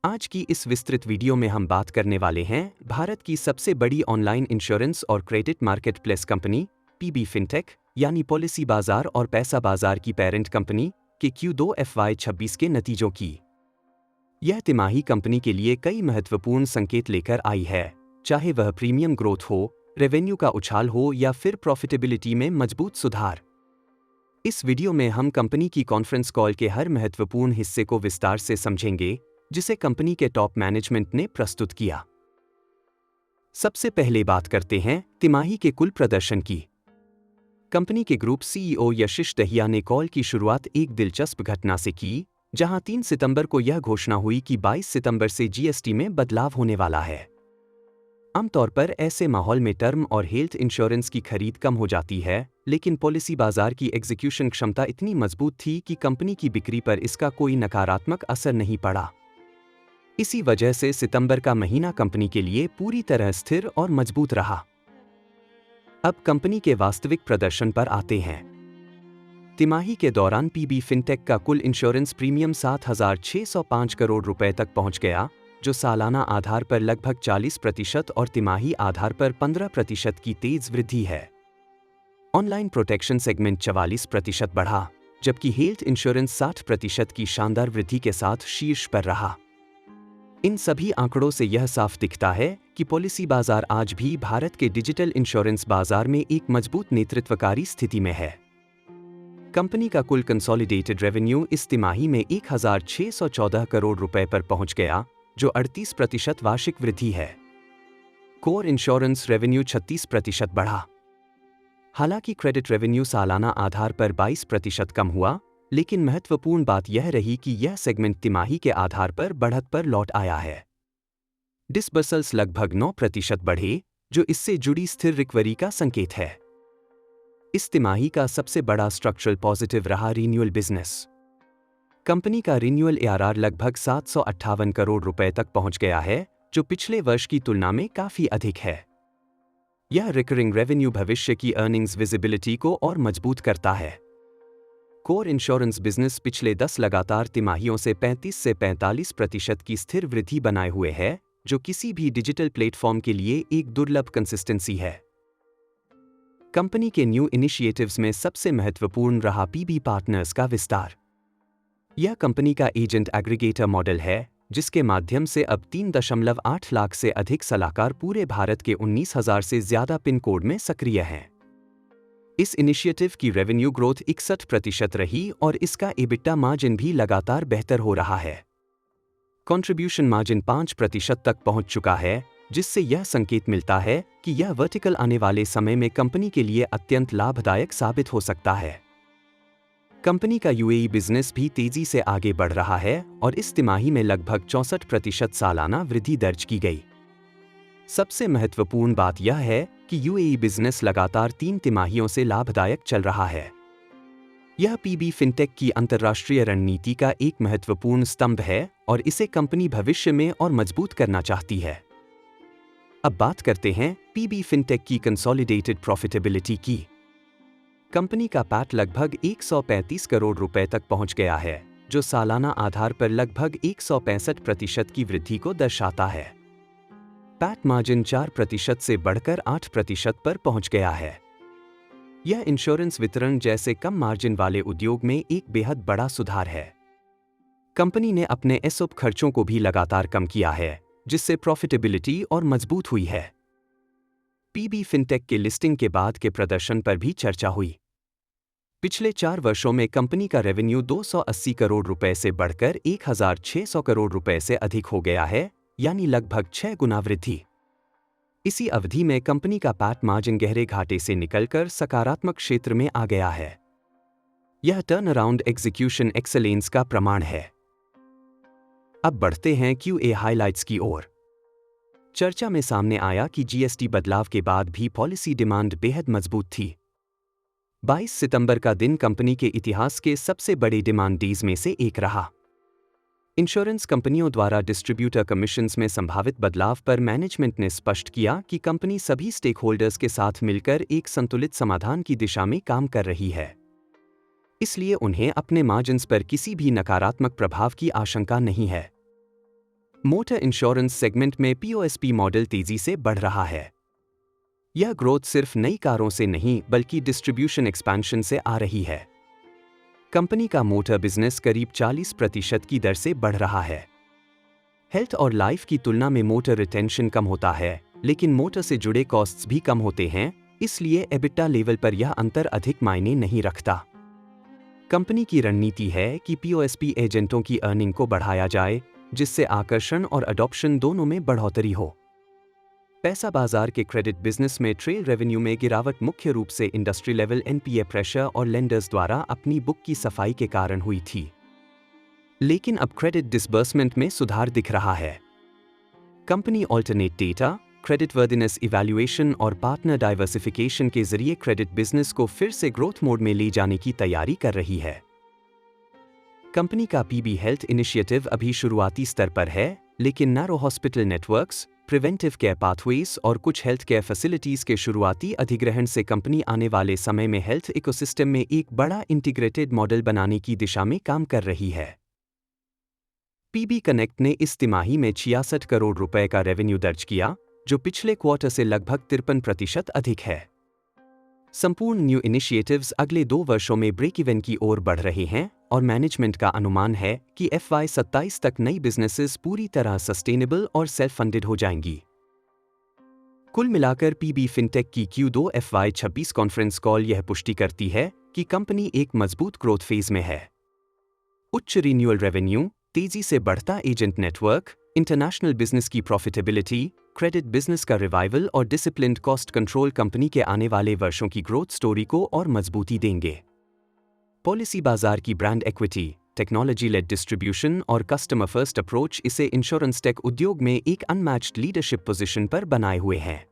आज की इस विस्तृत वीडियो में हम बात करने वाले हैं भारत की सबसे बड़ी ऑनलाइन इंश्योरेंस और credit marketplace company PB fintech यानी पॉलिसी बाजार और पैसा बाजार की पेरेंट कंपनी के Q2 FY26 के नतीजों की। यह तिमाही कंपनी के लिए कई महत्वपूर्ण संकेत लेकर आई है, चाहे वह प्रीमियम ग्रोथ हो, रेवेन्यू का उछाल हो या फिर प्रॉफिटेबिलिटी में मजबूत सुधार। इस वीडियो में हम कंपनी की कॉन्फ्रेंस कॉल के हर महत्वपूर्ण हिस्से को विस्तार से समझेंगे जिसे कंपनी के टॉप मैनेजमेंट ने प्रस्तुत किया। सबसे पहले बात करते हैं तिमाही के कुल प्रदर्शन की। कंपनी के ग्रुप सीईओ यशिश दहिया ने कॉल की शुरुआत एक दिलचस्प घटना से की, जहां 3 सितंबर को यह घोषणा हुई कि 22 सितंबर से जीएसटी में बदलाव होने वाला है। आमतौर पर ऐसे माहौल में टर्म और हेल्थ इंश्योरेंस की खरीद कम हो जाती है, लेकिन पॉलिसी बाजार की एग्जीक्यूशन क्षमता इतनी मजबूत थी कि कंपनी की बिक्री पर इसका कोई नकारात्मक असर नहीं पड़ा। इसी वजह से सितंबर का महीना कंपनी के लिए पूरी तरह स्थिर और मजबूत रहा। अब कंपनी के वास्तविक प्रदर्शन पर आते हैं। तिमाही के दौरान पीबी फिनटेक का कुल इंश्योरेंस प्रीमियम 7,605 करोड़ रुपए तक पहुंच गया, जो सालाना आधार पर लगभग 40% और तिमाही आधार पर 15% की तेज वृद्धि है। ऑनलाइन प्रोटेक्शन सेगमेंट 44% बढ़ा, जबकि हेल्थ इंश्योरेंस 60% की शानदार वृद्धि के साथ शीर्ष पर रहा। इन सभी आंकड़ों से यह साफ दिखता है कि पॉलिसी बाजार आज भी भारत के डिजिटल इंश्योरेंस बाजार में एक मजबूत नेतृत्वकारी स्थिति में है। कंपनी का कुल कंसोलिडेटेड रेवेन्यू इस तिमाही में 1,614 करोड़ रुपए पर पहुंच गया, जो 38% वार्षिक वृद्धि है। कोर इंश्योरेंस रेवेन्यू 36% बढ़ा। हालांकि क्रेडिट रेवेन्यू सालाना आधार पर 22% कम हुआ, लेकिन महत्वपूर्ण बात यह रही कि यह सेगमेंट तिमाही के आधार पर बढ़त पर लौट आया है। डिसबर्सल्स लगभग 9% बढ़े, जो इससे जुड़ी स्थिर रिकवरी का संकेत है। इस तिमाही का सबसे बड़ा स्ट्रक्चरल पॉजिटिव रहा रिन्यूअल बिजनेस। कंपनी का रिन्यूअल ARR लगभग 758 करोड़ रुपए तक पहुंच गया है, जो पिछले वर्ष की तुलना में काफी अधिक है। यह रिकरिंग रेवेन्यू भविष्य की अर्निंग्स विजिबिलिटी को और मजबूत करता है। कोर इंश्योरेंस बिजनेस पिछले 10 लगातार तिमाहियों से 35 से 45% की स्थिर वृद्धि बनाए हुए है, जो किसी भी डिजिटल प्लेटफॉर्म के लिए एक दुर्लभ कंसिस्टेंसी है। कंपनी के न्यू इनिशिएटिव्स में सबसे महत्वपूर्ण रहा पीबी पार्टनर्स का विस्तार। यह कंपनी का एजेंट एग्रीगेटर मॉडल है, जिसके माध्यम से अब 3.8 लाख से अधिक सलाहकार पूरे भारत के 19,000 से ज्यादा पिन कोड में सक्रिय हैं। इस इनिशिएटिव की रेवेन्यू ग्रोथ 61% रही और इसका EBITDA मार्जिन भी लगातार बेहतर हो रहा है। कंट्रीब्यूशन मार्जिन 5% तक पहुंच चुका है, जिससे यह संकेत मिलता है कि यह वर्टिकल आने वाले समय में कंपनी के लिए अत्यंत लाभदायक साबित हो सकता है। कंपनी का UAE बिजनेस भी तेजी से आगे बढ़ रहा है और इस तिमाही में लगभग 64% सालाना वृद्धि दर्ज की गई। सबसे महत्वपूर्ण बात यह है कि UAE बिजनेस लगातार 3 तिमाहियों से लाभदायक चल रहा है। यह पीबी फिनटेक की अंतर्राष्ट्रीय रणनीति का एक महत्वपूर्ण स्तंभ है और इसे कंपनी भविष्य में और मजबूत करना चाहती है। अब बात करते हैं पीबी फिनटेक की कंसोलिडेटेड प्रॉफिटेबिलिटी की। कंपनी का पैट लगभग 135 करोड़ रुपए तक पहुंच गया है, जो सालाना आधार पर लगभग 165% की वृद्धि को दर्शाता है। पैट मार्जिन 4% से बढ़कर 8% पर पहुंच गया है। यह इंश्योरेंस वितरण जैसे कम मार्जिन वाले उद्योग में एक बेहद बड़ा सुधार है। कंपनी ने अपने एसओपी खर्चों को भी लगातार कम किया है, जिससे प्रॉफिटेबिलिटी और मजबूत हुई है। पीबी फिनटेक के लिस्टिंग के बाद के प्रदर्शन पर भी चर्चा हुई। पिछले 4 वर्षों में कंपनी का रेवेन्यू 280 करोड़ रुपए से बढ़कर 1,600 करोड़ रुपए से अधिक हो गया है, यानी लगभग 6 गुना वृद्धि। इसी अवधि में कंपनी का पैट मार्जिन गहरे घाटे से निकलकर सकारात्मक क्षेत्र में आ गया है। यह टर्न अराउंड एग्जीक्यूशन एक्सेलेंस का प्रमाण है। अब बढ़ते हैं QA हाइलाइट्स की ओर। चर्चा में सामने आया कि जीएसटी बदलाव के बाद भी पॉलिसी डिमांड बेहद मजबूत थी। 22 सितंबर का दिन कंपनी के इतिहास के सबसे बड़े डिमांड डेज में से एक रहा। इंश्योरेंस कंपनियों द्वारा डिस्ट्रीब्यूटर कमीशंस में संभावित बदलाव पर मैनेजमेंट ने स्पष्ट किया कि कंपनी सभी स्टेक होल्डर्स के साथ मिलकर एक संतुलित समाधान की दिशा में काम कर रही है। इसलिए उन्हें अपने मार्जिन्स पर किसी भी नकारात्मक प्रभाव की आशंका नहीं है। मोटर इंश्योरेंस सेगमेंट में POSP मॉडल तेजी से बढ़ रहा है। यह ग्रोथ सिर्फ नई कारों से नहीं बल्कि डिस्ट्रीब्यूशन एक्सपेंशन से आ रही है। कंपनी का मोटर बिजनेस करीब 40% की दर से बढ़ रहा है। हेल्थ और लाइफ की तुलना में मोटर रिटेंशन कम होता है, लेकिन मोटर से जुड़े कॉस्ट्स भी कम होते हैं, इसलिए एबिटा लेवल पर यह अंतर अधिक मायने नहीं रखता। कंपनी की रणनीति है कि POSP एजेंटों की अर्निंग को बढ़ाया जाए, जिससे आकर्षण और अडॉप्शन दोनों में बढ़ोतरी हो। पैसा बाजार के क्रेडिट बिजनेस में ट्रेल रेवेन्यू में गिरावट मुख्य रूप से इंडस्ट्री लेवल NPA प्रेशर और लेंडर्स द्वारा अपनी बुक की सफाई के कारण हुई थी। लेकिन अब क्रेडिट डिसबर्समेंट में सुधार दिख रहा है। Company alternate data, credit worthiness evaluation और पार्टनर डाइवर्सिफिकेशन के जरिए क्रेडिट बिजनेस को फिर से ग्रोथ मोड में ले जाने की तैयारी कर रही है। कंपनी का PB हेल्थ इनिशिएटिव अभी शुरुआती स्तर पर है, लेकिन narrow hospital networks, preventive care pathways और कुछ हेल्थ केयर फैसिलिटीज के शुरुआती अधिग्रहण से कंपनी आने वाले समय में हेल्थ इकोसिस्टम में एक बड़ा इंटीग्रेटेड मॉडल बनाने की दिशा में काम कर रही है। PB कनेक्ट ने इस तिमाही में 66 करोड़ रुपए का रेवेन्यू दर्ज किया, जो पिछले क्वार्टर से लगभग 53% अधिक है। संपूर्ण न्यू इनिशिएटिव्स अगले 2 वर्षों में ब्रेक इवन की ओर बढ़ रहे हैं और मैनेजमेंट का अनुमान है कि FY 27 तक नई बिजनेसेस पूरी तरह सस्टेनेबल और सेल्फ फंडेड हो जाएंगी। कुल मिलाकर PB फिनटेक की Q2 FY 26 कॉन्फ्रेंस कॉल यह पुष्टि करती है कि कंपनी एक मजबूत ग्रोथ फेज में है। उच्च रिन्यूअल रेवेन्यू, तेजी से बढ़ता एजेंट नेटवर्क, इंटरनेशनल बिजनेस की प्रॉफिटेबिलिटी, क्रेडिट बिजनेस का रिवाइवल और डिसिप्लिन्ड कॉस्ट कंट्रोल कंपनी के आने वाले वर्षों की ग्रोथ स्टोरी को और मजबूती देंगे। पॉलिसी बाजार की brand equity, technology led distribution और कस्टमर फर्स्ट अप्रोच इसे इंश्योरेंस टेक उद्योग में एक अनमैच्ड लीडरशिप पोजीशन पर बनाए हुए हैं।